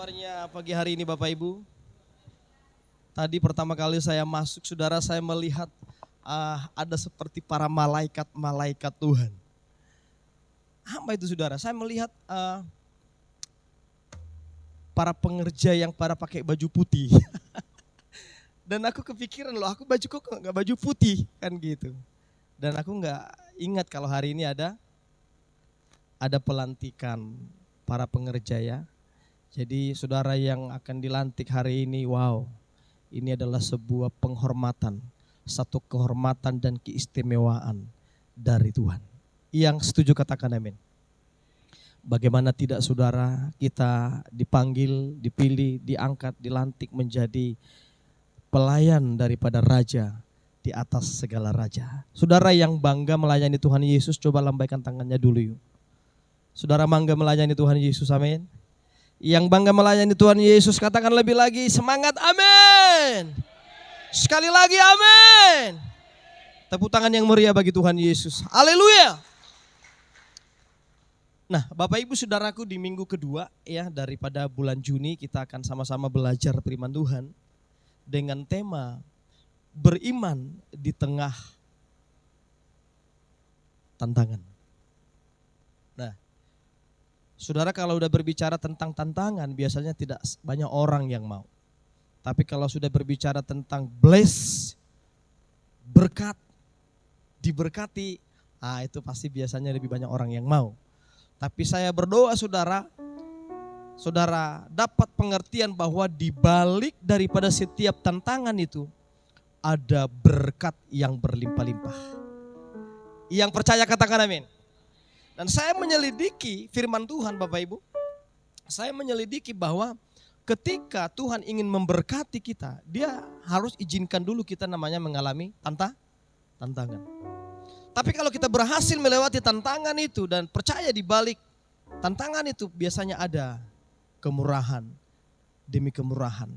kabarnya pagi hari ini Bapak Ibu? Tadi pertama kali saya masuk, saudara, saya melihat ada seperti para malaikat-malaikat Tuhan. Apa itu saudara? Saya melihat para pengerja yang pada pakai baju putih. Dan aku kepikiran loh, aku baju kok nggak baju putih kan gitu. Dan aku nggak ingat kalau hari ini ada pelantikan para pengerja ya. Jadi saudara yang akan dilantik hari ini, wow, ini adalah sebuah penghormatan, satu kehormatan dan keistimewaan dari Tuhan. Yang setuju katakan amin. Bagaimana tidak saudara, kita dipanggil, dipilih, diangkat, dilantik menjadi pelayan daripada Raja di atas segala raja. Saudara yang bangga melayani Tuhan Yesus, coba lambaikan tangannya dulu yuk. Saudara bangga melayani Tuhan Yesus, amin. Yang bangga melayani Tuhan Yesus, katakan lebih lagi semangat, amin. Sekali lagi amin. Tepuk tangan yang meriah bagi Tuhan Yesus, haleluya. Nah Bapak Ibu Saudaraku, di minggu kedua ya daripada bulan Juni kita akan sama-sama belajar firman Tuhan dengan tema beriman di tengah tantangan. Nah saudara, kalau udah berbicara tentang tantangan biasanya tidak banyak orang yang mau. Tapi kalau sudah berbicara tentang bless, berkat, diberkati, itu pasti biasanya lebih banyak orang yang mau. Tapi saya berdoa saudara dapat pengertian bahwa di balik daripada setiap tantangan itu ada berkat yang berlimpah-limpah. Yang percaya katakan amin. Dan saya menyelidiki firman Tuhan Bapak Ibu. Saya menyelidiki bahwa ketika Tuhan ingin memberkati kita, dia harus izinkan dulu kita namanya mengalami tantangan. Tapi kalau kita berhasil melewati tantangan itu dan percaya di balik tantangan itu biasanya ada kemurahan demi kemurahan.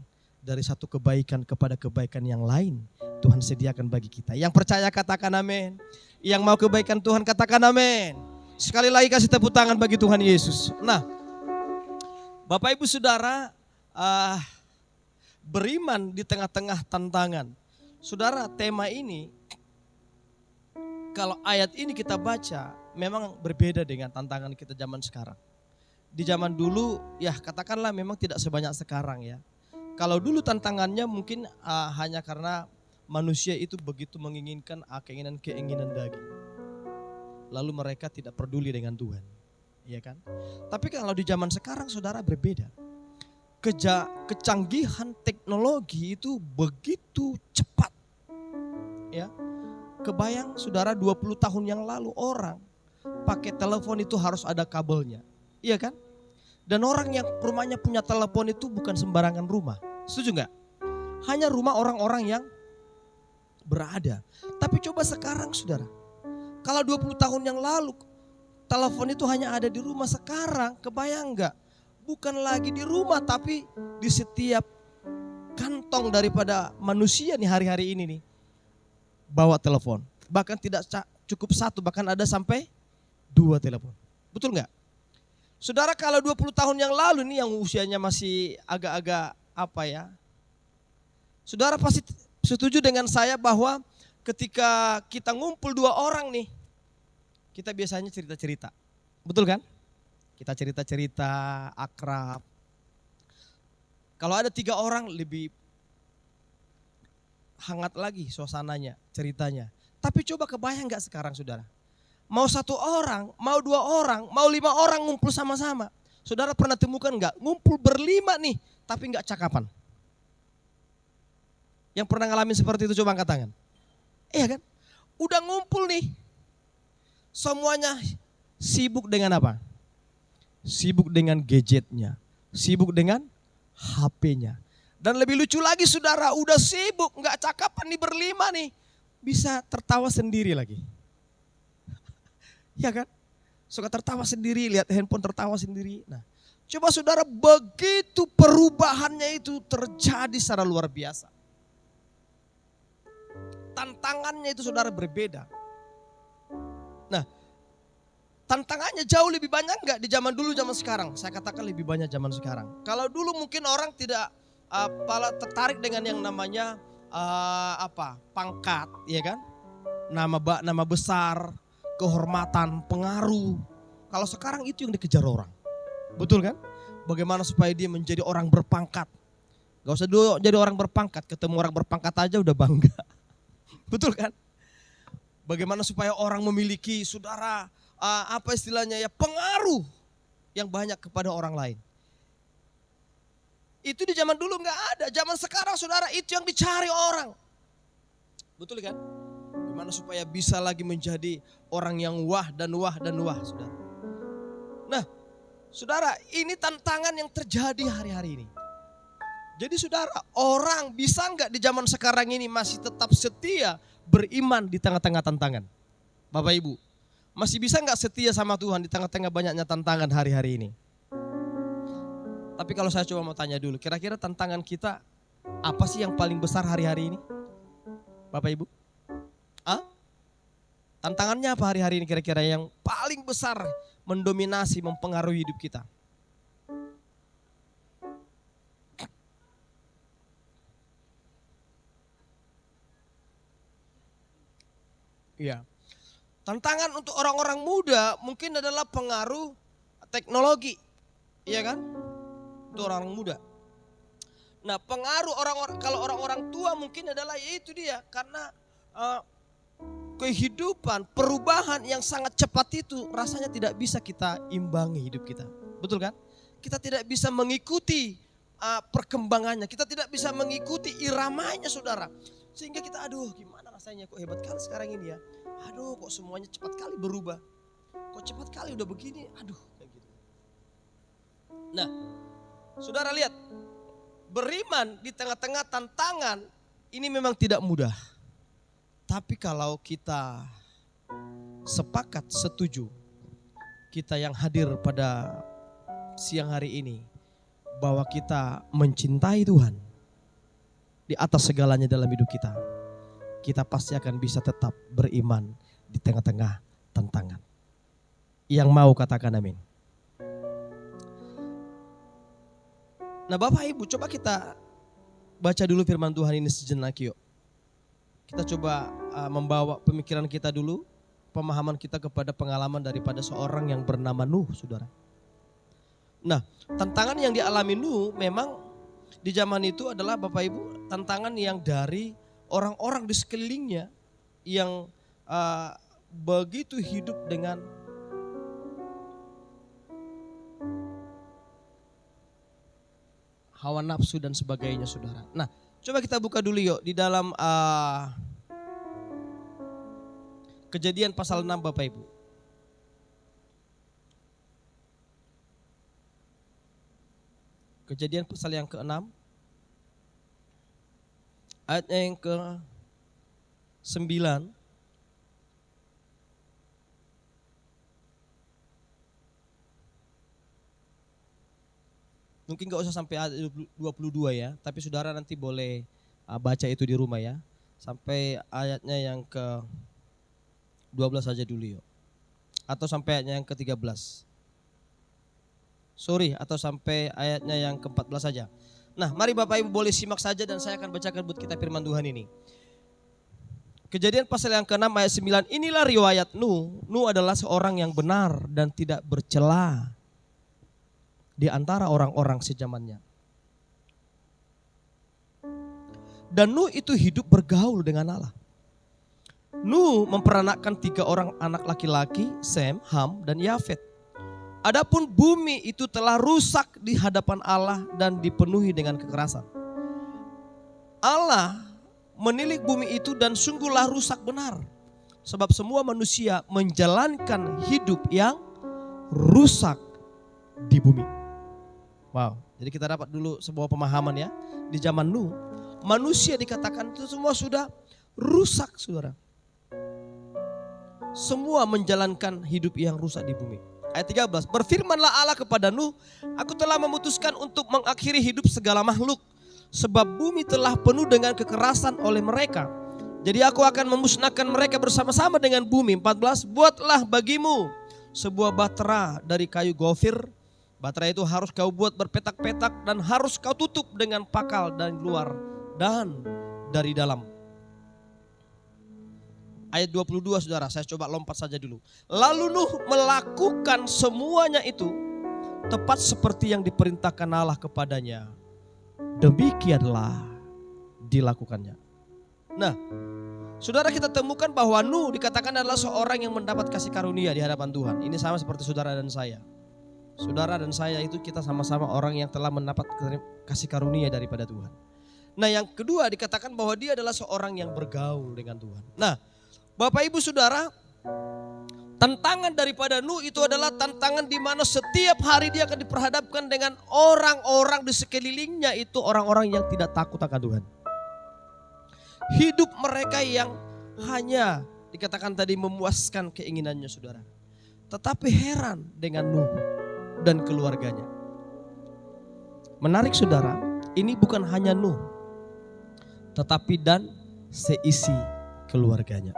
Dari satu kebaikan kepada kebaikan yang lain Tuhan sediakan bagi kita. Yang percaya katakan amin. Yang mau kebaikan Tuhan katakan amin. Sekali lagi kasih tepuk tangan bagi Tuhan Yesus. Nah Bapak Ibu Saudara, beriman di tengah-tengah tantangan. Saudara, tema ini kalau ayat ini kita baca memang berbeda dengan tantangan kita zaman sekarang. Di zaman dulu ya katakanlah memang tidak sebanyak sekarang ya. Kalau dulu tantangannya mungkin hanya karena manusia itu begitu menginginkan keinginan daging. Lalu mereka tidak peduli dengan Tuhan, ya kan? Tapi kalau di zaman sekarang saudara berbeda. Kecanggihan teknologi itu begitu cepat. Ya. Kebayang saudara 20 tahun yang lalu orang pakai telepon itu harus ada kabelnya. Iya kan? Dan orang yang rumahnya punya telepon itu bukan sembarangan rumah. Setuju nggak? Hanya rumah orang-orang yang berada. Tapi coba sekarang saudara. Kalau 20 tahun yang lalu telepon itu hanya ada di rumah, sekarang kebayang nggak? Bukan lagi di rumah tapi di setiap kantong daripada manusia nih hari-hari ini nih. Bawa telepon. Bahkan tidak cukup satu, bahkan ada sampai 2 telepon. Betul nggak? Saudara, kalau 20 tahun yang lalu nih yang usianya masih agak-agak apa ya. Saudara pasti setuju dengan saya bahwa ketika kita ngumpul 2 orang nih, kita biasanya cerita-cerita. Betul kan? Kita cerita-cerita, akrab. Kalau ada 3 orang lebih hangat lagi suasananya, ceritanya. Tapi coba kebayang gak sekarang saudara? Mau 1 orang, mau 2 orang, mau 5 orang ngumpul sama-sama. Saudara pernah temukan gak? Ngumpul berlima nih, tapi gak cakapan. Yang pernah ngalamin seperti itu coba angkat tangan. Iya kan? Udah ngumpul nih. Semuanya sibuk dengan apa? Sibuk dengan gadgetnya. Sibuk dengan HP-nya. Dan lebih lucu lagi saudara, udah sibuk, gak cakapan nih berlima nih. Bisa tertawa sendiri lagi. Ya kan? Suka tertawa sendiri, lihat handphone tertawa sendiri. Nah, coba saudara, begitu perubahannya itu terjadi secara luar biasa. Tantangannya itu saudara berbeda. Nah, tantangannya jauh lebih banyak nggak di zaman dulu zaman sekarang? Saya katakan lebih banyak zaman sekarang. Kalau dulu mungkin orang tidak tertarik dengan yang namanya pangkat, ya kan? Nama besar, kehormatan, pengaruh. Kalau sekarang itu yang dikejar orang. Betul kan? Bagaimana supaya dia menjadi orang berpangkat. Gak usah dulu jadi orang berpangkat, ketemu orang berpangkat aja udah bangga. Betul kan? Bagaimana supaya orang memiliki saudara, istilahnya ya, pengaruh yang banyak kepada orang lain. Itu di zaman dulu nggak ada, zaman sekarang saudara itu yang dicari orang. Betul kan? Gimana supaya bisa lagi menjadi orang yang wah dan wah dan wah, saudara. Nah, saudara, ini tantangan yang terjadi hari-hari ini. Jadi saudara, orang bisa nggak di zaman sekarang ini masih tetap setia beriman di tengah-tengah tantangan? Bapak Ibu, masih bisa nggak setia sama Tuhan di tengah-tengah banyaknya tantangan hari-hari ini? Tapi kalau saya coba mau tanya dulu, kira-kira tantangan kita apa sih yang paling besar hari-hari ini? Bapak Ibu? Tantangannya apa hari-hari ini kira-kira yang paling besar mendominasi, mempengaruhi hidup kita? Iya. Tantangan untuk orang-orang muda mungkin adalah pengaruh teknologi. Iya kan? Untuk orang muda. Nah, pengaruh orang-orang, kalau orang-orang tua mungkin adalah yaitu dia karena kehidupan, perubahan yang sangat cepat itu rasanya tidak bisa kita imbangi hidup kita. Betul kan? Kita tidak bisa mengikuti perkembangannya, kita tidak bisa mengikuti iramanya, saudara. Sehingga kita gimana rasanya, kok hebat kali sekarang ini ya. Kok semuanya cepat kali berubah. Kok cepat kali udah begini, kayak gitu. Nah, saudara lihat, beriman di tengah-tengah tantangan ini memang tidak mudah. Tapi kalau kita sepakat, setuju, kita yang hadir pada siang hari ini, bahwa kita mencintai Tuhan di atas segalanya dalam hidup kita, kita pasti akan bisa tetap beriman di tengah-tengah tantangan. Yang mau katakan amin. Nah Bapak Ibu, coba kita baca dulu firman Tuhan ini sejenak yuk. Kita coba membawa pemikiran kita dulu, pemahaman kita kepada pengalaman daripada seorang yang bernama Nuh, saudara. Nah, tantangan yang dialami Nuh memang di zaman itu adalah Bapak Ibu, tantangan yang dari orang-orang di sekelilingnya yang begitu hidup dengan hawa nafsu dan sebagainya, saudara. Nah, coba kita buka dulu yuk di dalam Kejadian pasal 6 Bapak Ibu. Kejadian pasal yang ke-6. Ayatnya yang ke-9. Mungkin gak usah sampai ayat 22 ya, tapi saudara nanti boleh baca itu di rumah ya. Sampai ayatnya yang ke-12 saja dulu yuk. Atau sampai ayatnya yang ke-13. Atau sampai ayatnya yang ke-14 saja. Nah, mari Bapak Ibu boleh simak saja dan saya akan bacakan buat kita firman Tuhan ini. Kejadian pasal yang ke-6 ayat 9. Inilah riwayat Nuh. Nuh adalah seorang yang benar dan tidak bercela di antara orang-orang sejamannya. Dan Nuh itu hidup bergaul dengan Allah. Nuh memperanakkan 3 orang anak laki-laki, Sem, Ham, dan Yafet. Adapun bumi itu telah rusak di hadapan Allah dan dipenuhi dengan kekerasan. Allah menilik bumi itu dan sungguhlah rusak benar. Sebab semua manusia menjalankan hidup yang rusak di bumi. Wow, jadi kita dapat dulu sebuah pemahaman ya. Di zaman Nuh, manusia dikatakan itu semua sudah rusak, saudara. Semua menjalankan hidup yang rusak di bumi. Ayat 13, berfirmanlah Allah kepada Nuh, aku telah memutuskan untuk mengakhiri hidup segala makhluk, sebab bumi telah penuh dengan kekerasan oleh mereka. Jadi aku akan memusnahkan mereka bersama-sama dengan bumi. 14, buatlah bagimu sebuah batra dari kayu gofir. Batra itu harus kau buat berpetak-petak dan harus kau tutup dengan pakal dari luar dan dari dalam. Ayat 22 saudara, saya coba lompat saja dulu. Lalu Nuh melakukan semuanya itu tepat seperti yang diperintahkan Allah kepadanya. Demikianlah dilakukannya. Nah, saudara, kita temukan bahwa Nuh dikatakan adalah seorang yang mendapat kasih karunia di hadapan Tuhan. Ini sama seperti saudara dan saya. Saudara dan saya itu kita sama-sama orang yang telah mendapat kasih karunia daripada Tuhan. Nah, yang kedua dikatakan bahwa dia adalah seorang yang bergaul dengan Tuhan. Nah, Bapak Ibu Saudara, tantangan daripada Nuh itu adalah tantangan di mana setiap hari dia akan diperhadapkan dengan orang-orang di sekelilingnya itu orang-orang yang tidak takut akan Tuhan. Hidup mereka yang hanya dikatakan tadi memuaskan keinginannya saudara. Tetapi heran dengan Nuh dan keluarganya. Menarik saudara, ini bukan hanya Nuh, tetapi dan seisi keluarganya.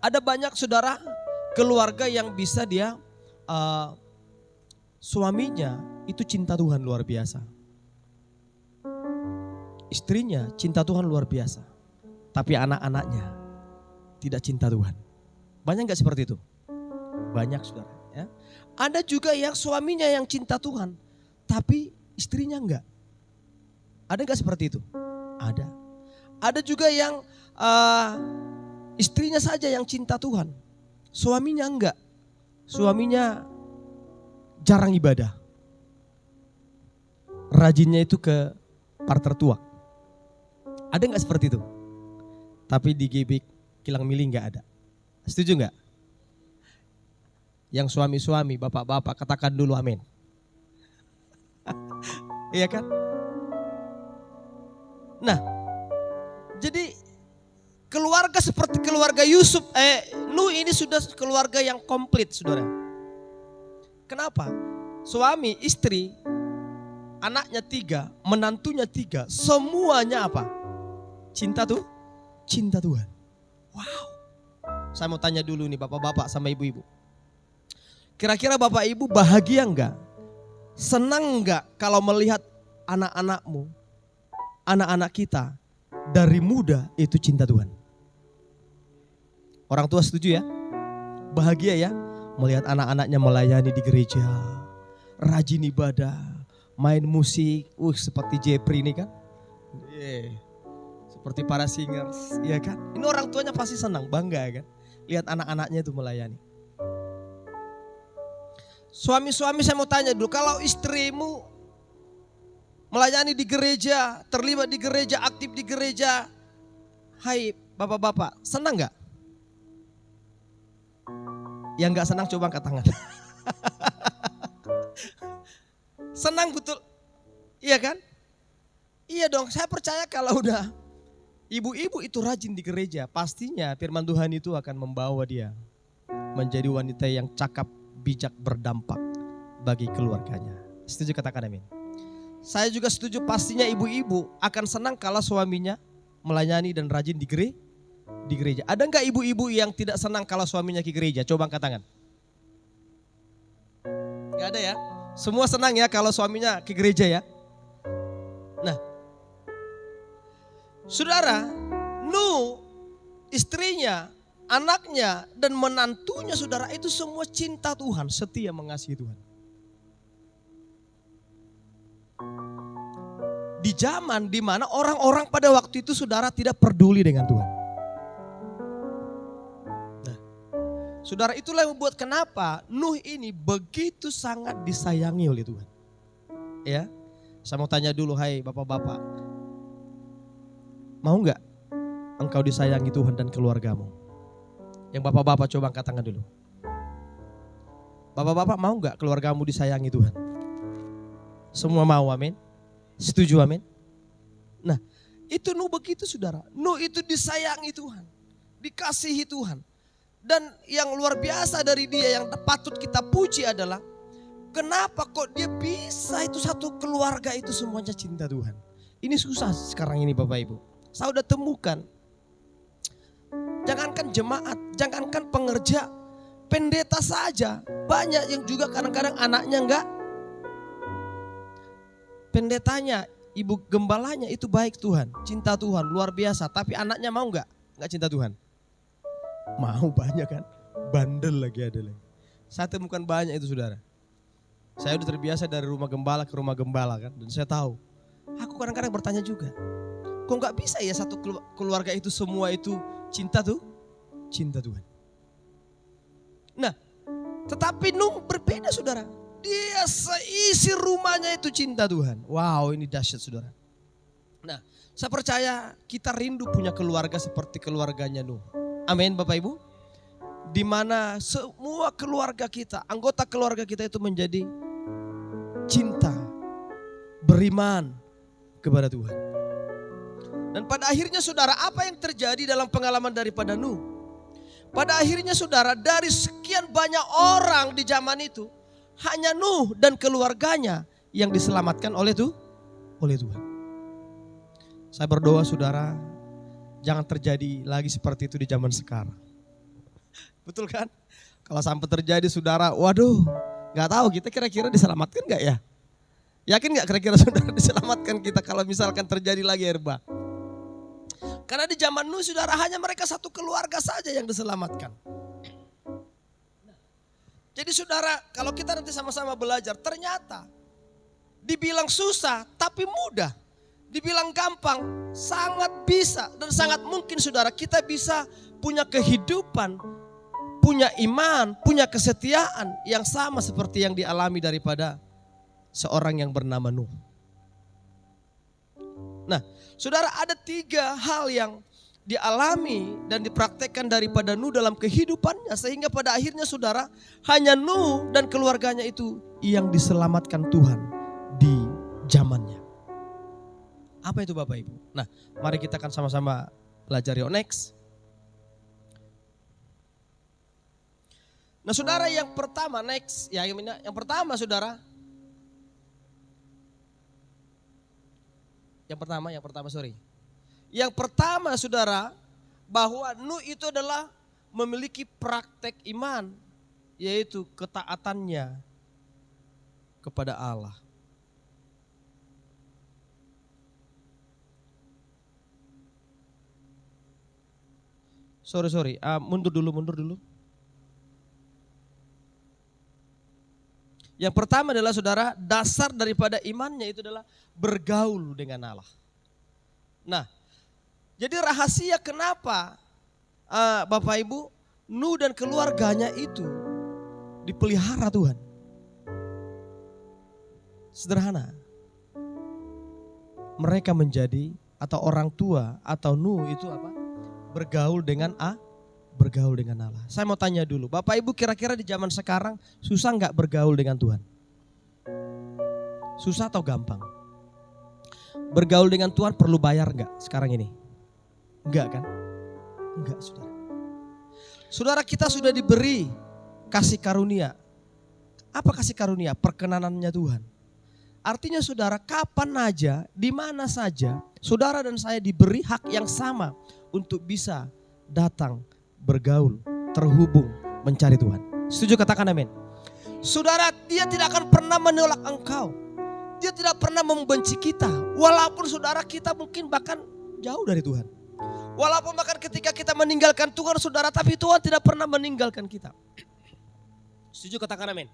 Ada banyak saudara keluarga yang bisa dia suaminya itu cinta Tuhan luar biasa. Istrinya cinta Tuhan luar biasa. Tapi anak-anaknya tidak cinta Tuhan. Banyak gak seperti itu? Banyak saudara. Ya. Ada juga yang suaminya yang cinta Tuhan. Tapi istrinya enggak. Ada gak seperti itu? Ada. Ada juga yang istrinya saja yang cinta Tuhan. Suaminya enggak. Suaminya jarang ibadah. Rajinnya itu ke parter tua. Ada gak seperti itu? Tapi di GBK Kilang Mili gak ada. Setuju gak? Yang suami-suami, bapak-bapak katakan dulu amin. Iya kan? Nah, jadi keluarga seperti keluarga Yusuf, Nuh ini sudah keluarga yang komplit saudara. Kenapa? Suami, istri, anaknya 3, menantunya 3, semuanya apa? Cinta tuh, cinta Tuhan. Wow. Saya mau tanya dulu nih bapak-bapak sama ibu-ibu. Kira-kira bapak ibu bahagia enggak? Senang enggak kalau melihat anak-anakmu, anak-anak kita dari muda itu cinta Tuhan? Orang tua setuju ya? Bahagia ya? Melihat anak-anaknya melayani di gereja, rajin ibadah, main musik, seperti Jepri ini kan? Seperti para singers, ya kan? Ini orang tuanya pasti senang, bangga kan? Lihat anak-anaknya itu melayani. Suami-suami saya mau tanya dulu, kalau istrimu melayani di gereja, terlibat di gereja, aktif di gereja, hai bapak-bapak, senang gak? Yang gak senang coba angkat tangan. Senang betul, iya kan? Iya dong, saya percaya kalau udah ibu-ibu itu rajin di gereja, pastinya firman Tuhan itu akan membawa dia menjadi wanita yang cakap, bijak, berdampak bagi keluarganya. Setuju katakan amin. Saya juga setuju pastinya ibu-ibu akan senang kalau suaminya melayani dan rajin di gereja. Ada enggak ibu-ibu yang tidak senang kalau suaminya ke gereja? Coba angkat tangan. Enggak ada ya? Semua senang ya kalau suaminya ke gereja ya? Nah, saudara, Nuh, istrinya, anaknya dan menantunya saudara itu semua cinta Tuhan, setia mengasihi Tuhan. Di zaman di mana orang-orang pada waktu itu saudara tidak peduli dengan Tuhan. Nah, saudara itulah yang membuat kenapa Nuh ini begitu sangat disayangi oleh Tuhan. Ya, saya mau tanya dulu, hai bapak-bapak, mau nggak engkau disayangi Tuhan dan keluargamu? Yang bapak-bapak coba angkat tangan dulu. Bapak-bapak mau nggak keluargamu disayangi Tuhan? Semua mau, amin. Setuju, amin. Nah, itu Nuh begitu saudara. Nuh itu disayangi Tuhan, dikasihi Tuhan. Dan yang luar biasa dari dia yang patut kita puji adalah kenapa kok dia bisa itu satu keluarga itu semuanya cinta Tuhan. Ini susah sekarang ini Bapak Ibu. Saya udah temukan. Jangankan jemaat, jangankan pengerja, pendeta saja, banyak yang juga kadang-kadang anaknya enggak. Pendetanya, ibu gembalanya itu baik Tuhan, cinta Tuhan, luar biasa. Tapi anaknya mau enggak? Enggak cinta Tuhan. Mau banyak kan? Bandel lagi ada lagi. Saya temukan banyak itu saudara. Saya udah terbiasa dari rumah gembala ke rumah gembala kan. Dan saya tahu, aku kadang-kadang bertanya juga. Kok enggak bisa ya satu keluarga itu semua itu cinta Tuhan. Nah, tetapi Nuh berbeda saudara. Dia seisi rumahnya itu cinta Tuhan. Wow, ini dahsyat saudara. Nah, saya percaya kita rindu punya keluarga seperti keluarganya Nuh. Amin Bapak Ibu. Di mana semua keluarga kita, anggota keluarga kita itu menjadi cinta, beriman kepada Tuhan. Dan pada akhirnya saudara, apa yang terjadi dalam pengalaman daripada Nuh? Pada akhirnya saudara, dari sekian banyak orang di zaman itu, hanya Nuh dan keluarganya yang diselamatkan oleh Tuhan. Saya berdoa saudara, jangan terjadi lagi seperti itu di zaman sekarang. Betul kan? Kalau sampai terjadi saudara, waduh, gak tahu kita kira-kira diselamatkan gak ya? Yakin gak kira-kira saudara diselamatkan kita kalau misalkan terjadi lagi Herba? Karena di zaman Nuh saudara, hanya mereka satu keluarga saja yang diselamatkan. Jadi saudara, kalau kita nanti sama-sama belajar, ternyata dibilang susah tapi mudah. Dibilang gampang, sangat bisa dan sangat mungkin saudara kita bisa punya kehidupan, punya iman, punya kesetiaan yang sama seperti yang dialami daripada seorang yang bernama Nuh. Nah, saudara, ada 3 hal yang dialami dan dipraktekkan daripada Nuh dalam kehidupannya. Sehingga pada akhirnya saudara, hanya Nuh dan keluarganya itu yang diselamatkan Tuhan di zamannya. Apa itu Bapak Ibu? Nah, mari kita akan sama-sama belajar yuk, next. Nah saudara, yang pertama next, yang pertama saudara. Yang pertama saudara, bahwa Nuh itu adalah memiliki praktek iman, yaitu ketaatannya kepada Allah. Mundur dulu. Yang pertama adalah saudara, dasar daripada imannya itu adalah bergaul dengan Allah. Nah, jadi rahasia kenapa Bapak Ibu, Nuh dan keluarganya itu dipelihara Tuhan. Sederhana. Mereka menjadi, atau orang tua atau Nuh itu apa? Bergaul dengan Allah. Saya mau tanya dulu, Bapak Ibu kira-kira di zaman sekarang susah nggak bergaul dengan Tuhan? Susah atau gampang? Bergaul dengan Tuhan perlu bayar nggak sekarang ini? Enggak kan? Enggak saudara. Saudara, kita sudah diberi kasih karunia. Apa kasih karunia? Perkenanannya Tuhan. Artinya saudara, kapan aja, di mana saja, saudara dan saya diberi hak yang sama untuk bisa datang, bergaul, terhubung, mencari Tuhan. Setuju, katakan amin. Saudara, dia tidak akan pernah menolak engkau. Dia tidak pernah membenci kita. Walaupun saudara kita mungkin bahkan jauh dari Tuhan. Walaupun bahkan ketika kita meninggalkan Tuhan saudara, tapi Tuhan tidak pernah meninggalkan kita. Setuju, katakan amin.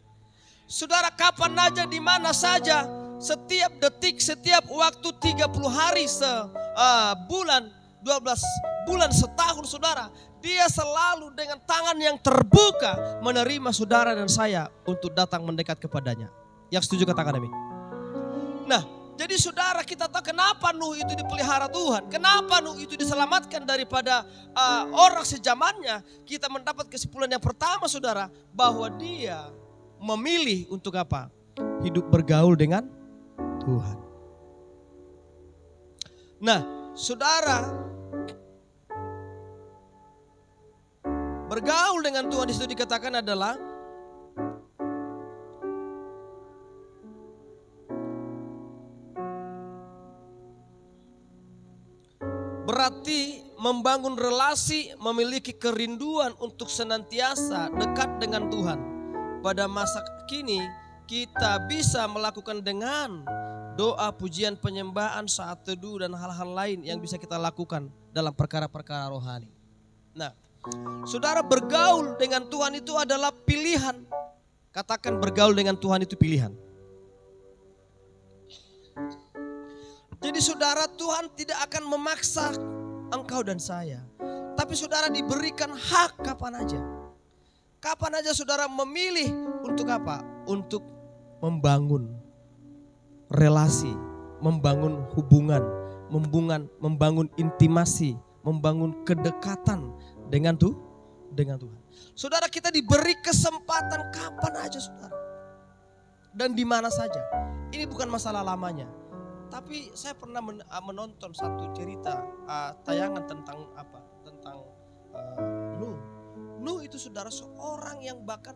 Saudara, kapan aja, di mana saja, setiap detik, setiap waktu, 30 hari, sebulan, 12 bulan, setahun saudara, dia selalu dengan tangan yang terbuka menerima saudara dan saya untuk datang mendekat kepadanya. Yang setuju katakan amin. Nah, jadi saudara, kita tahu kenapa Nuh itu dipelihara Tuhan. Kenapa Nuh itu diselamatkan daripada orang sejamannya. Kita mendapat kesimpulan yang pertama saudara, bahwa dia memilih untuk apa? Hidup bergaul dengan Tuhan. Nah, saudara, bergaul dengan Tuhan di situ dikatakan adalah berarti membangun relasi, memiliki kerinduan untuk senantiasa dekat dengan Tuhan. Pada masa kini kita bisa melakukan dengan doa, pujian, penyembahan, saat teduh, dan hal-hal lain yang bisa kita lakukan dalam perkara-perkara rohani. Nah, saudara, bergaul dengan Tuhan itu adalah pilihan. Katakan, bergaul dengan Tuhan itu pilihan. Jadi saudara, Tuhan tidak akan memaksa engkau dan saya. Tapi saudara diberikan hak kapan aja. Kapan aja saudara memilih untuk apa? Untuk membangun relasi, membangun hubungan, membangun intimasi, membangun kedekatan dengan Tuhan. Saudara, kita diberi kesempatan kapan aja saudara. Dan di mana saja. Ini bukan masalah lamanya. Tapi saya pernah menonton satu cerita tayangan tentang Nuh. Nuh itu saudara seorang yang bahkan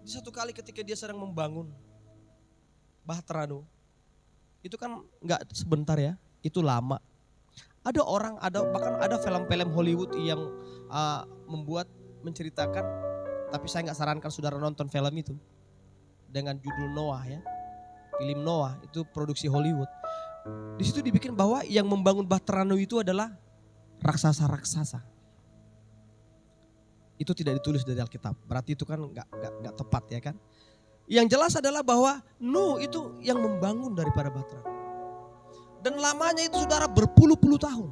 di satu kali ketika dia sedang membangun bahtera Nuh. Itu kan nggak sebentar ya, itu lama. Bahkan ada film-film Hollywood yang menceritakan, tapi saya nggak sarankan saudara nonton film itu dengan judul Noah ya. Film Noah itu produksi Hollywood. Di situ dibikin bahwa yang membangun bahtera Nuh itu adalah raksasa-raksasa. Itu tidak ditulis dari Alkitab. Berarti itu kan nggak tepat ya kan. Yang jelas adalah bahwa Nuh itu yang membangun daripada bahtera. Dan lamanya itu saudara berpuluh-puluh tahun.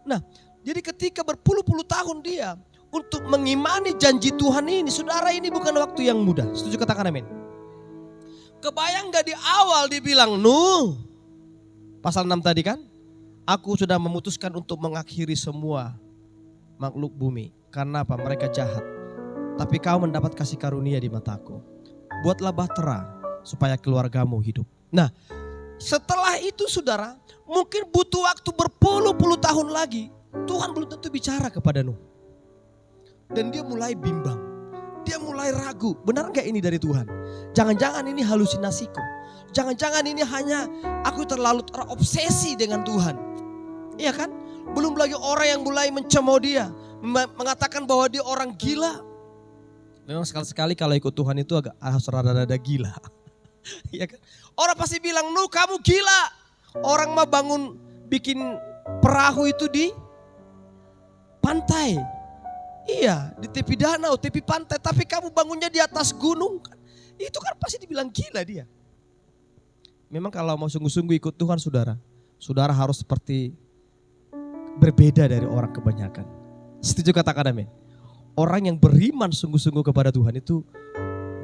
Nah, jadi ketika berpuluh-puluh tahun dia untuk mengimani janji Tuhan ini, saudara, ini bukan waktu yang mudah. Setuju, katakan amin. Kebayang gak di awal dibilang, Nuh, pasal 6 tadi kan, aku sudah memutuskan untuk mengakhiri semua makhluk bumi. Karena apa? Mereka jahat. Tapi kau mendapat kasih karunia di mataku. Buatlah bahtera supaya keluargamu hidup. Nah, setelah itu saudara, mungkin butuh waktu berpuluh-puluh tahun lagi. Tuhan belum tentu bicara kepada Nuh. Dan dia mulai bimbang. Dia mulai ragu, benar gak ini dari Tuhan? Jangan-jangan ini halusinasiku. Jangan-jangan ini hanya aku terlalu terobsesi dengan Tuhan. Iya kan? Belum lagi orang yang mulai mencemooh dia. Mengatakan bahwa dia orang gila. Memang sekali-sekali kalau ikut Tuhan itu harus rada-rada gila. Iya kan? Orang pasti bilang, Nuh kamu gila. Orang mah bikin perahu itu di pantai. Iya, di tepi danau, tepi pantai, tapi kamu bangunnya di atas gunung. Itu kan pasti dibilang gila dia. Memang kalau mau sungguh-sungguh ikut Tuhan saudara harus seperti berbeda dari orang kebanyakan. Setuju, katakan amin. Orang yang beriman sungguh-sungguh kepada Tuhan itu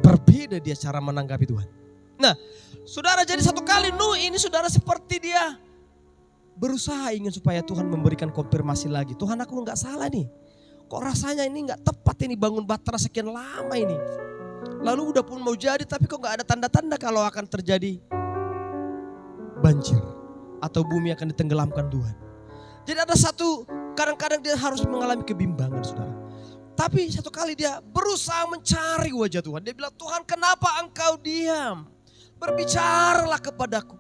berbeda dia cara menanggapi Tuhan. Nah, saudara, jadi satu kali Nuh ini saudara seperti dia berusaha ingin supaya Tuhan memberikan konfirmasi lagi. Tuhan, aku gak salah nih. Kok rasanya ini gak tepat ini bangun bahtera sekian lama ini. Lalu udah pun mau jadi tapi kok gak ada tanda-tanda kalau akan terjadi banjir. Atau bumi akan ditenggelamkan Tuhan. Jadi ada satu, kadang-kadang dia harus mengalami kebimbangan saudara. Tapi satu kali dia berusaha mencari wajah Tuhan. Dia bilang, Tuhan kenapa engkau diam? Berbicaralah kepadaku.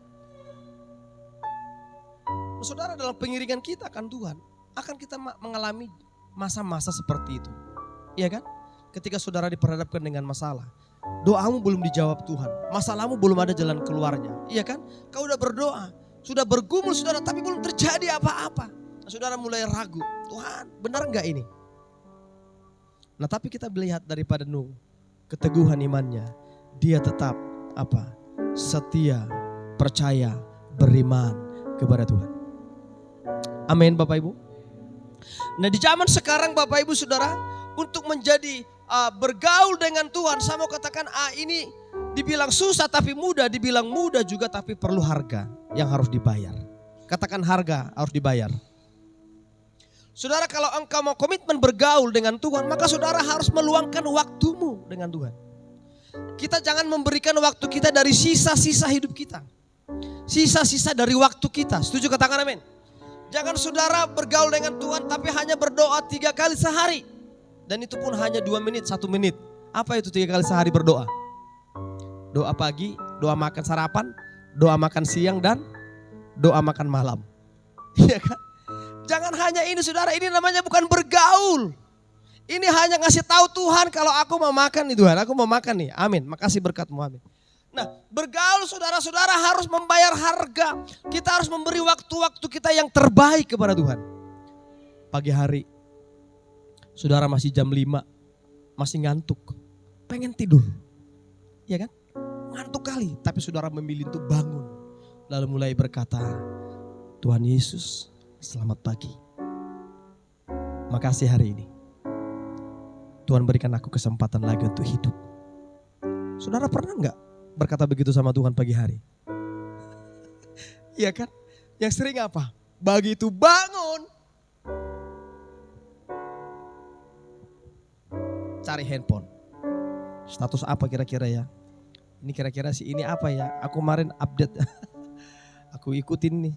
Saudara, dalam pengiringan kita akan Tuhan, akan kita mengalami masa-masa seperti itu. Iya kan? Ketika saudara diperhadapkan dengan masalah, doamu belum dijawab Tuhan, masalahmu belum ada jalan keluarnya. Iya kan? Kau udah berdoa, sudah bergumul saudara, tapi belum terjadi apa-apa. Nah, saudara mulai ragu, Tuhan benar enggak ini? Nah, tapi kita melihat daripada Nuh, keteguhan imannya, dia tetap apa? Setia, percaya, beriman kepada Tuhan. Amin Bapak Ibu. Nah, di zaman sekarang Bapak Ibu Saudara, untuk menjadi bergaul dengan Tuhan, saya mau katakan ini dibilang susah tapi mudah, dibilang mudah juga tapi perlu harga yang harus dibayar. Katakan harga harus dibayar. Saudara, kalau engkau mau komitmen bergaul dengan Tuhan, maka saudara harus meluangkan waktumu dengan Tuhan. Kita jangan memberikan waktu kita dari sisa-sisa hidup kita. Sisa-sisa dari waktu kita. Setuju, katakan amin. Jangan saudara bergaul dengan Tuhan tapi hanya berdoa 3 kali sehari. Dan itu pun hanya 2 menit, 1 menit. Apa itu 3 kali sehari berdoa? Doa pagi, doa makan sarapan, doa makan siang, dan doa makan malam. Iya kan? Jangan hanya ini saudara, ini namanya bukan bergaul. Ini hanya ngasih tahu Tuhan kalau aku mau makan nih Tuhan, aku mau makan nih. Amin. Makasih berkatmu, amin. Nah, bergaul saudara-saudara harus membayar harga. Kita harus memberi waktu-waktu kita yang terbaik kepada Tuhan. Pagi hari, saudara masih jam 5, masih ngantuk, pengen tidur. Ya kan? Ngantuk kali, tapi saudara memilih untuk bangun. Lalu mulai berkata, Tuhan Yesus, selamat pagi. Makasih hari ini. Tuhan berikan aku kesempatan lagi untuk hidup. Saudara pernah enggak berkata begitu sama Tuhan pagi hari? Iya kan? Yang sering apa? Begitu bangun, cari handphone. Status apa kira-kira ya? Ini kira-kira si ini apa ya? Aku kemarin update. Aku ikutin nih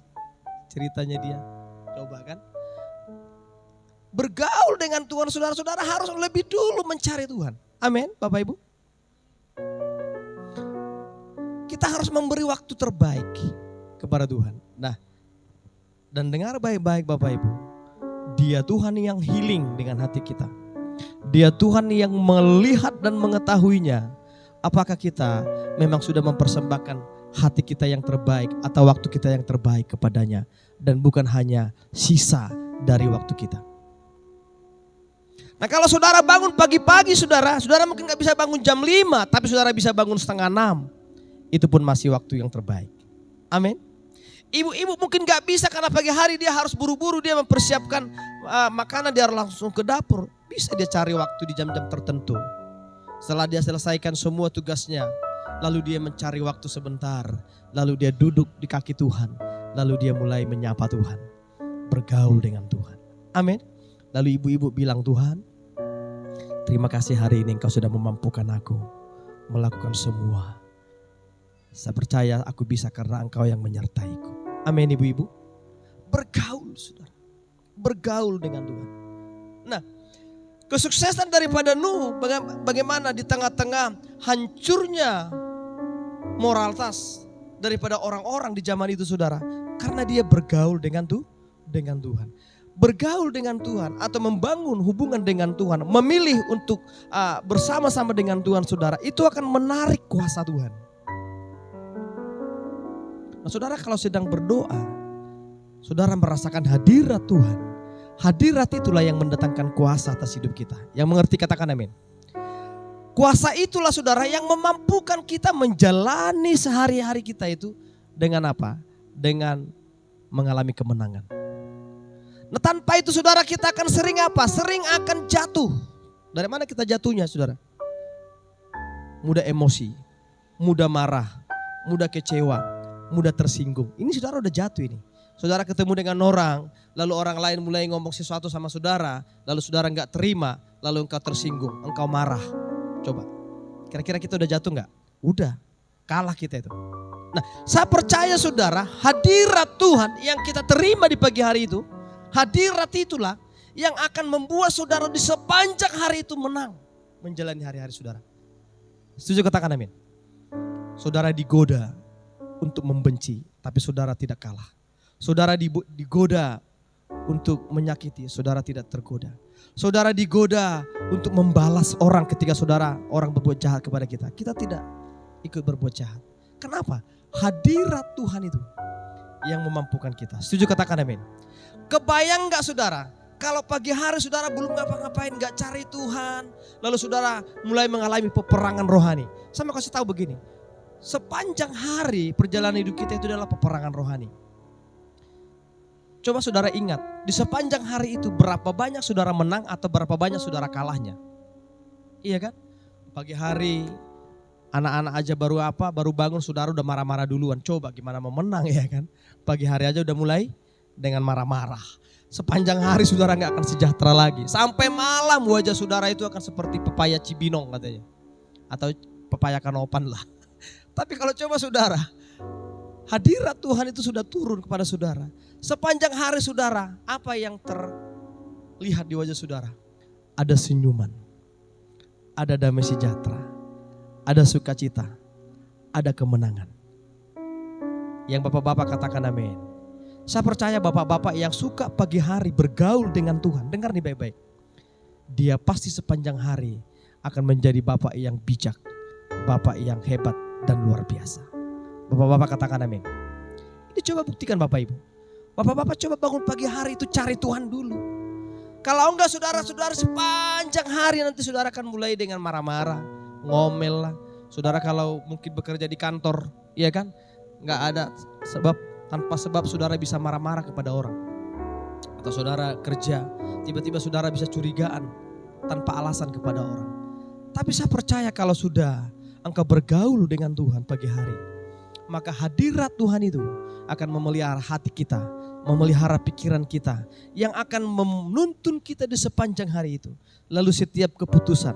ceritanya dia. Coba kan? Bergaul dengan Tuhan, saudara-saudara harus lebih dulu mencari Tuhan. Amin, Bapak Ibu. Kita harus memberi waktu terbaik kepada Tuhan. Nah, dan dengar baik-baik Bapak Ibu. Dia Tuhan yang healing dengan hati kita. Dia Tuhan yang melihat dan mengetahuinya. Apakah kita memang sudah mempersembahkan hati kita yang terbaik atau waktu kita yang terbaik kepadanya. Dan bukan hanya sisa dari waktu kita. Nah kalau saudara bangun pagi-pagi saudara mungkin gak bisa bangun jam 5, tapi saudara bisa bangun setengah 6. Itu pun masih waktu yang terbaik. Amin. Ibu-ibu mungkin gak bisa karena pagi hari dia harus buru-buru, dia mempersiapkan makanan, dia harus langsung ke dapur. Bisa dia cari waktu di jam-jam tertentu. Setelah dia selesaikan semua tugasnya, lalu dia mencari waktu sebentar. Lalu dia duduk di kaki Tuhan. Lalu dia mulai menyapa Tuhan. Bergaul dengan Tuhan. Amin. Lalu ibu-ibu bilang, Tuhan, terima kasih hari ini Engkau sudah memampukan aku melakukan semua. Saya percaya aku bisa karena Engkau yang menyertaiku. Amin ibu-ibu. Bergaul saudara. Bergaul dengan Tuhan. Nah, kesuksesan daripada Nuh bagaimana di tengah-tengah hancurnya moralitas daripada orang-orang di zaman itu saudara. Karena dia bergaul dengan Tuhan. Bergaul dengan Tuhan atau membangun hubungan dengan Tuhan, memilih untuk bersama-sama dengan Tuhan saudara, itu akan menarik kuasa Tuhan. Nah saudara kalau sedang berdoa, saudara merasakan hadirat Tuhan. Hadirat itulah yang mendatangkan kuasa atas hidup kita. Yang mengerti katakan amin. Kuasa itulah saudara yang memampukan kita menjalani sehari-hari kita itu dengan apa? Dengan mengalami kemenangan. Nah tanpa itu saudara kita akan sering apa? Sering akan jatuh. Dari mana kita jatuhnya saudara? Mudah emosi, mudah marah, mudah kecewa, mudah tersinggung. Ini saudara udah jatuh ini. Saudara ketemu dengan orang, lalu orang lain mulai ngomong sesuatu sama saudara, lalu saudara gak terima, lalu engkau tersinggung, engkau marah. Coba, kira-kira kita udah jatuh gak? Udah, kalah kita itu. Nah saya percaya saudara, hadirat Tuhan yang kita terima di pagi hari itu, hadirat itulah yang akan membuat saudara di sepanjang hari itu menang menjalani hari-hari saudara. Setuju katakan amin. Saudara digoda untuk membenci, tapi saudara tidak kalah. Saudara digoda untuk menyakiti, saudara tidak tergoda. Saudara digoda untuk membalas orang ketika orang berbuat jahat kepada kita. Kita tidak ikut berbuat jahat. Kenapa? Hadirat Tuhan itu yang memampukan kita. Setuju katakan amin. Kebayang gak saudara, kalau pagi hari saudara belum ngapa-ngapain, gak cari Tuhan, lalu saudara mulai mengalami peperangan rohani. Saya mau kasih tahu begini, sepanjang hari perjalanan hidup kita itu adalah peperangan rohani. Coba saudara ingat, di sepanjang hari itu berapa banyak saudara menang atau berapa banyak saudara kalahnya. Iya kan? Pagi hari anak-anak aja baru bangun saudara udah marah-marah duluan. Coba gimana mau menang ya kan? Pagi hari aja udah mulai dengan marah-marah. Sepanjang hari saudara gak akan sejahtera lagi. Sampai malam wajah saudara itu akan seperti pepaya Cibinong katanya. Atau pepaya Kanopan lah. Tapi kalau coba saudara, hadirat Tuhan itu sudah turun kepada saudara. Sepanjang hari saudara, apa yang terlihat di wajah saudara? Ada senyuman, ada damai sejahtera, ada sukacita, ada kemenangan. Yang bapak-bapak katakan amin. Saya percaya bapak-bapak yang suka pagi hari bergaul dengan Tuhan, dengar nih baik-baik. Dia pasti sepanjang hari akan menjadi bapak yang bijak, bapak yang hebat dan luar biasa. Bapak-bapak katakan amin. Ini coba buktikan Bapak Ibu. Bapak-bapak coba bangun pagi hari itu cari Tuhan dulu. Kalau enggak saudara-saudara sepanjang hari nanti saudara akan mulai dengan marah-marah, ngomel lah. Saudara kalau mungkin bekerja di kantor, ya kan? Enggak ada sebab, tanpa sebab saudara bisa marah-marah kepada orang. Atau saudara kerja, tiba-tiba saudara bisa curigaan tanpa alasan kepada orang. Tapi saya percaya kalau sudah engkau bergaul dengan Tuhan pagi hari, maka hadirat Tuhan itu akan memelihara hati kita, memelihara pikiran kita, yang akan menuntun kita di sepanjang hari itu. Lalu setiap keputusan,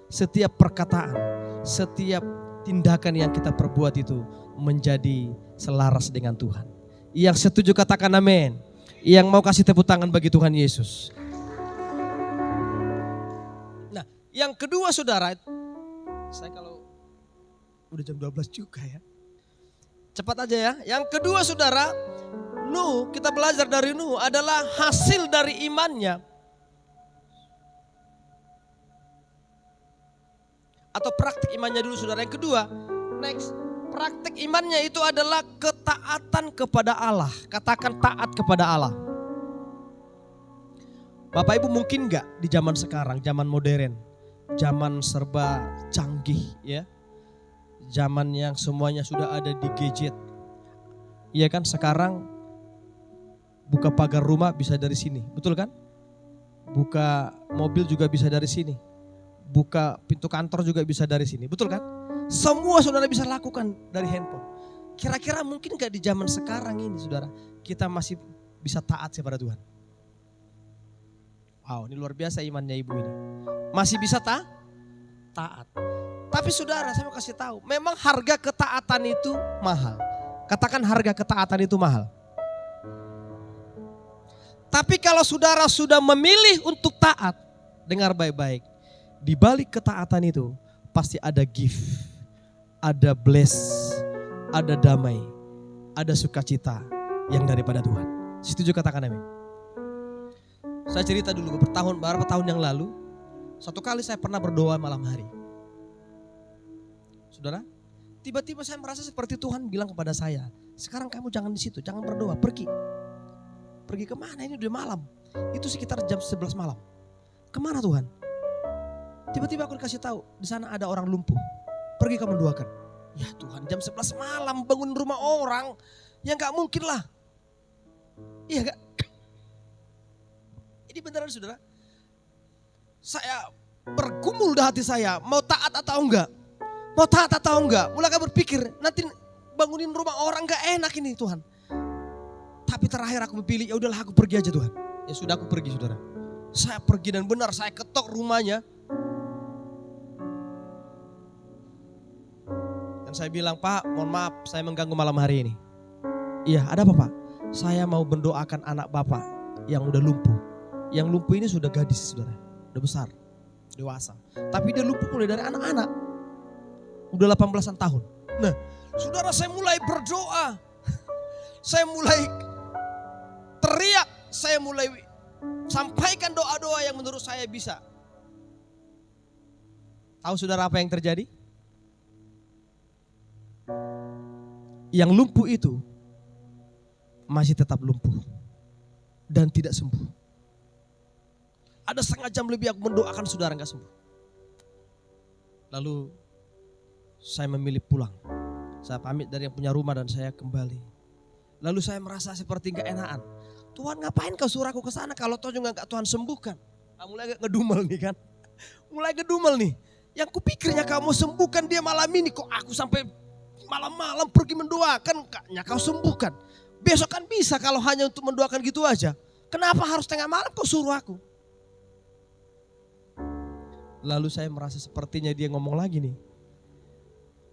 setiap perkataan, setiap tindakan yang kita perbuat itu menjadi selaras dengan Tuhan. Yang setuju katakan amin. Yang mau kasih tepuk tangan bagi Tuhan Yesus. Nah, yang kedua saudara, saya kalau udah jam 12 juga ya. Cepat aja ya. Yang kedua saudara, Nuh, kita belajar dari Nuh adalah hasil dari imannya. Atau praktik imannya dulu saudara. Yang kedua, next. Praktik imannya itu adalah ketaatan kepada Allah. Katakan taat kepada Allah. Bapak Ibu mungkin gak di zaman sekarang, zaman modern, zaman serba canggih ya. Zaman yang semuanya sudah ada di gadget. Iya kan, sekarang buka pagar rumah bisa dari sini, betul kan? Buka mobil juga bisa dari sini. Buka pintu kantor juga bisa dari sini, betul kan? Semua saudara bisa lakukan dari handphone. Kira-kira mungkin gak di zaman sekarang ini saudara, kita masih bisa taat kepada Tuhan? Wow, ini luar biasa imannya ibu ini. Masih bisa taat. Tapi saudara, saya mau kasih tahu, memang harga ketaatan itu mahal. Katakan harga ketaatan itu mahal. Tapi kalau saudara sudah memilih untuk taat, dengar baik-baik, di balik ketaatan itu pasti ada gift, ada bless, ada damai, ada sukacita yang daripada Tuhan. Setuju katakan amin. Saya cerita dulu beberapa tahun yang lalu, satu kali saya pernah berdoa malam hari. Saudara, tiba-tiba saya merasa seperti Tuhan bilang kepada saya, sekarang kamu jangan di situ, jangan berdoa, pergi. Pergi kemana? Ini udah malam. Itu sekitar jam 11 malam. Kemana Tuhan? Tiba-tiba aku dikasih tahu, di sana ada orang lumpuh. Pergi kamu doakan. Ya Tuhan, jam 11 malam bangun rumah orang, ya gak mungkin lah. Iya gak? Ini beneran saudara. Saya bergumul di hati saya, mau taat atau enggak? Mau taat atau enggak? Mulai berpikir, nanti bangunin rumah orang gak enak ini Tuhan. Tapi terakhir aku memilih, ya udahlah aku pergi aja Tuhan. Ya sudah aku pergi saudara. Saya pergi dan benar saya ketok rumahnya. Dan saya bilang, Pak mohon maaf saya mengganggu malam hari ini. Iya ada apa Pak? Saya mau mendoakan anak Bapak yang udah lumpuh. Yang lumpuh ini sudah gadis saudara. Udah besar, dewasa. Tapi dia lumpuh mulai dari anak-anak. Udah 18-an tahun. Nah saudara, saya mulai berdoa. Saya mulai teriak. Saya mulai sampaikan doa-doa yang menurut saya bisa. Tahu saudara apa yang terjadi? Yang lumpuh itu masih tetap lumpuh dan tidak sembuh. Ada setengah jam lebih aku mendoakan saudara gak sembuh. Lalu saya memilih pulang. Saya pamit dari yang punya rumah dan saya kembali. Lalu saya merasa seperti gak enakan. Tuhan ngapain kau suruh aku ke sana kalau toh juga gak Tuhan sembuhkan? Nah, mulai ngedumel nih kan. Mulai ngedumel nih. Yang kupikirnya kamu sembuhkan dia malam ini, kok aku sampai malam-malam pergi mendoakan, kaknya kau sembuhkan. Besok kan bisa kalau hanya untuk mendoakan gitu aja. Kenapa harus tengah malam kau suruh aku? Lalu saya merasa sepertinya dia ngomong lagi nih.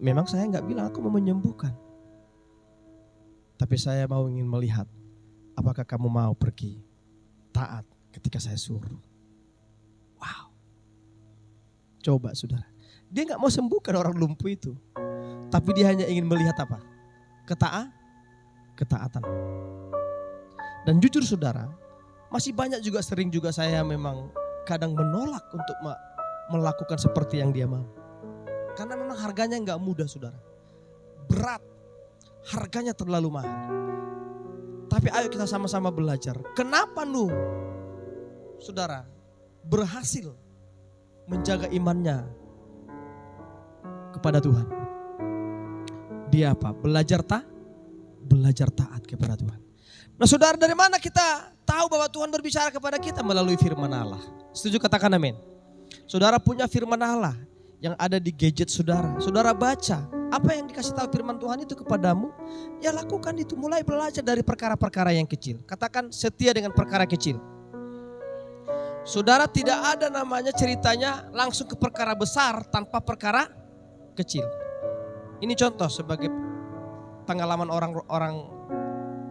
Memang saya gak bilang aku mau menyembuhkan. Tapi saya mau ingin melihat apakah kamu mau pergi taat ketika saya suruh. Wow. Coba saudara. Dia gak mau sembuhkan orang lumpuh itu. Tapi dia hanya ingin melihat apa? Ketaatan. Dan jujur saudara, masih banyak juga sering juga saya memang kadang menolak untuk melakukan seperti yang dia mau. Karena memang harganya nggak mudah saudara. Berat, harganya terlalu mahal. Tapi ayo kita sama-sama belajar. Kenapa Nuh, saudara, berhasil menjaga imannya kepada Tuhan? Dia apa? Belajar taat kepada Tuhan. Nah saudara, dari mana kita tahu bahwa Tuhan berbicara kepada kita? Melalui firman Allah. Setuju, katakan amin. Saudara punya firman Allah yang ada di gadget saudara. Saudara baca. Apa yang dikasih tahu firman Tuhan itu kepadamu, ya lakukan itu. Mulai belajar dari perkara-perkara yang kecil. Katakan setia dengan perkara kecil. Saudara, tidak ada namanya ceritanya langsung ke perkara besar tanpa perkara kecil. Ini contoh sebagai pengalaman orang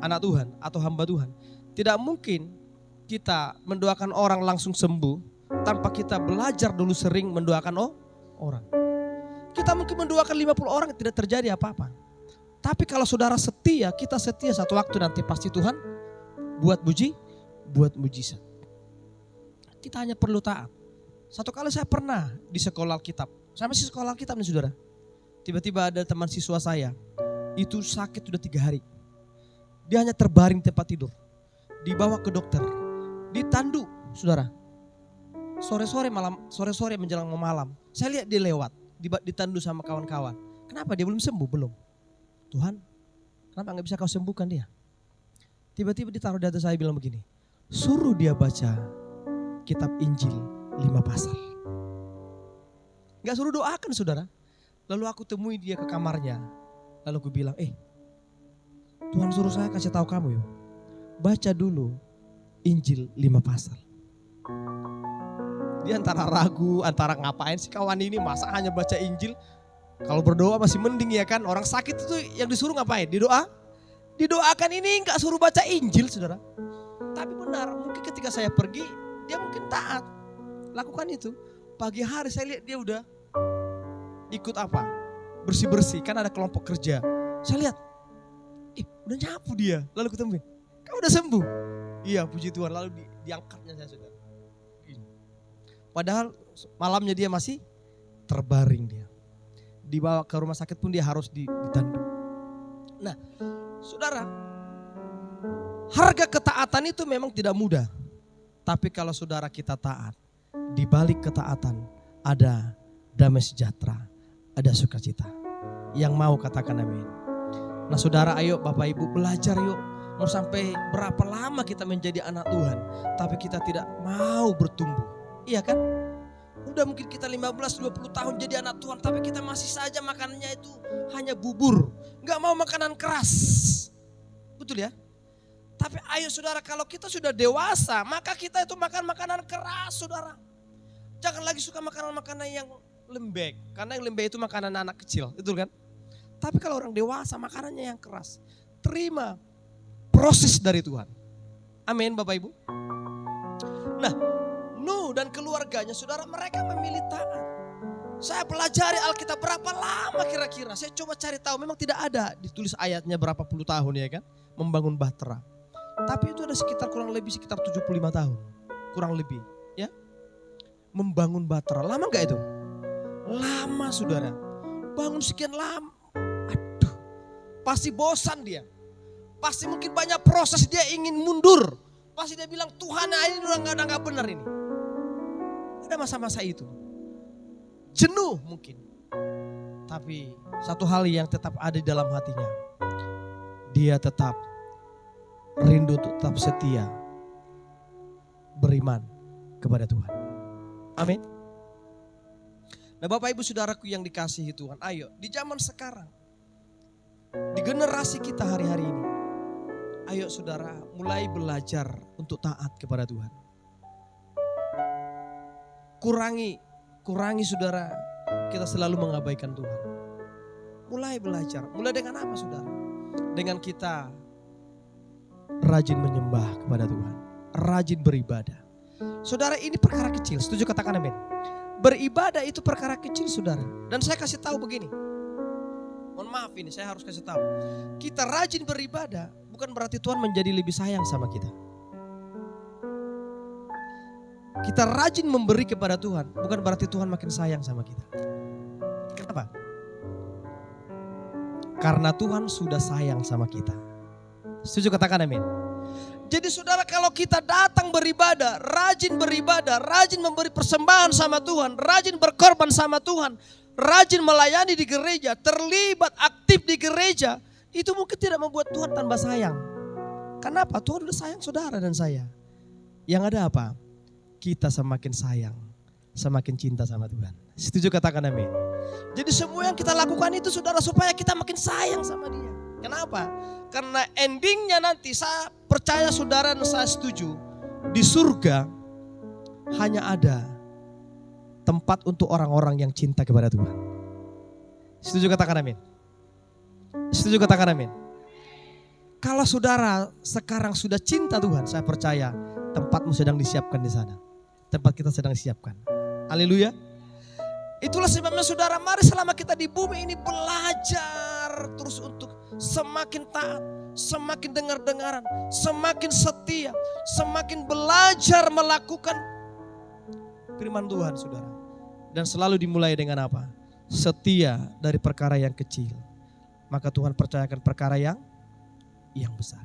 anak Tuhan atau hamba Tuhan. Tidak mungkin kita mendoakan orang langsung sembuh tanpa kita belajar dulu sering mendoakan orang. Kita mungkin mendoakan 50 orang tidak terjadi apa-apa. Tapi kalau saudara setia, kita setia, satu waktu nanti pasti Tuhan buat mujizat. Kita hanya perlu taat. Satu kali saya pernah di sekolah Alkitab. Saya masih sekolah Alkitab nih saudara. Tiba-tiba ada teman siswa saya. Itu sakit sudah 3 hari. Dia hanya terbaring tempat tidur. Dibawa ke dokter. Ditandu saudara. Sore-sore menjelang malam. Saya lihat dia lewat. Ditandu sama kawan-kawan. Kenapa dia belum sembuh? Belum. Tuhan, kenapa gak bisa kau sembuhkan dia? Tiba-tiba ditaruh di atas saya bilang begini. Suruh dia baca kitab Injil 5 pasal. Gak suruh doakan saudara. Lalu aku temui dia ke kamarnya. Lalu aku bilang, Tuhan suruh saya kasih tahu kamu yuk. Baca dulu Injil 5 pasal. Dia antara ragu, antara ngapain sih kawan ini, masa hanya baca Injil. Kalau berdoa masih mending ya kan. Orang sakit itu yang disuruh ngapain? Didoakan, ini gak suruh baca Injil saudara. Tapi benar, mungkin ketika saya pergi, dia mungkin taat. Lakukan itu. Pagi hari saya lihat dia udah ikut apa? Bersih-bersih, kan ada kelompok kerja. Saya lihat, udah nyapu dia. Lalu ketemuin, kau udah sembuh? Iya puji Tuhan, lalu diangkatnya saya saudara. Padahal malamnya dia masih terbaring dia. Dibawa ke rumah sakit pun dia harus ditandu. Nah saudara, harga ketaatan itu memang tidak mudah. Tapi kalau saudara kita taat, di balik ketaatan ada damai sejahtera, ada sukacita. Yang mau katakan amin. Nah saudara, ayo Bapak Ibu belajar yuk. Mau sampai berapa lama kita menjadi anak Tuhan, tapi kita tidak mau bertumbuh. Iya kan? Udah mungkin kita 15-20 tahun jadi anak Tuhan, tapi kita masih saja makanannya itu hanya bubur. Gak mau makanan keras. Betul ya? Tapi ayo saudara, kalau kita sudah dewasa, maka kita itu makan makanan keras saudara. Jangan lagi suka makanan-makanan yang lembek. Karena yang lembek itu makanan anak kecil, betul kan? Tapi kalau orang dewasa makanannya yang keras. Terima proses dari Tuhan. Amin Bapak Ibu. Nah, Nuh dan keluarganya saudara, mereka memilih taat. Saya pelajari Alkitab berapa lama kira-kira. Saya coba cari tahu, memang tidak ada ditulis ayatnya berapa puluh tahun ya kan. Membangun bahtera. Tapi itu ada sekitar kurang lebih sekitar 75 tahun. Kurang lebih ya. Membangun bahtera. Lama gak itu? Lama saudara. Bangun sekian lama. Aduh. Pasti bosan dia. Pasti mungkin banyak proses dia ingin mundur. Pasti dia bilang Tuhan ini udah gak benar ini. Ada masa-masa itu. Jenuh mungkin. Tapi satu hal yang tetap ada di dalam hatinya. Dia tetap rindu untuk tetap setia. Beriman kepada Tuhan. Amin. Nah Bapak Ibu Saudaraku yang dikasihi Tuhan. Ayo di zaman sekarang. Di generasi kita hari-hari ini. Ayo saudara mulai belajar untuk taat kepada Tuhan. Kurangi saudara, kita selalu mengabaikan Tuhan. Mulai belajar, mulai dengan apa saudara? Dengan kita rajin menyembah kepada Tuhan, rajin beribadah. Saudara, ini perkara kecil, setuju katakan amin. Beribadah itu perkara kecil saudara. Dan saya kasih tahu begini. Mohon maaf ini saya harus kasih tahu. Kita rajin beribadah bukan berarti Tuhan menjadi lebih sayang sama kita. Kita rajin memberi kepada Tuhan, bukan berarti Tuhan makin sayang sama kita. Kenapa? Karena Tuhan sudah sayang sama kita. Setuju, katakan amin. Jadi saudara, kalau kita datang beribadah, rajin memberi persembahan sama Tuhan, rajin berkorban sama Tuhan, rajin melayani di gereja, terlibat aktif di gereja, itu mungkin tidak membuat Tuhan tambah sayang. Kenapa? Tuhan sudah sayang saudara dan saya. Yang ada apa? Kita semakin sayang, semakin cinta sama Tuhan. Setuju, katakan amin. Jadi semua yang kita lakukan itu saudara supaya kita makin sayang sama Dia. Kenapa? Karena endingnya nanti saya percaya saudara dan saya setuju. Di surga hanya ada tempat untuk orang-orang yang cinta kepada Tuhan. Setuju, katakan amin. Setuju, katakan amin. Kalau saudara sekarang sudah cinta Tuhan, saya percaya tempatmu sedang disiapkan di sana. Tempat kita sedang disiapkan. Haleluya. Itulah sebabnya saudara, mari selama kita di bumi ini belajar terus untuk semakin taat, semakin dengar-dengaran, semakin setia, semakin belajar melakukan firman Tuhan saudara. Dan selalu dimulai dengan apa? Setia dari perkara yang kecil. Maka Tuhan percayakan perkara yang besar.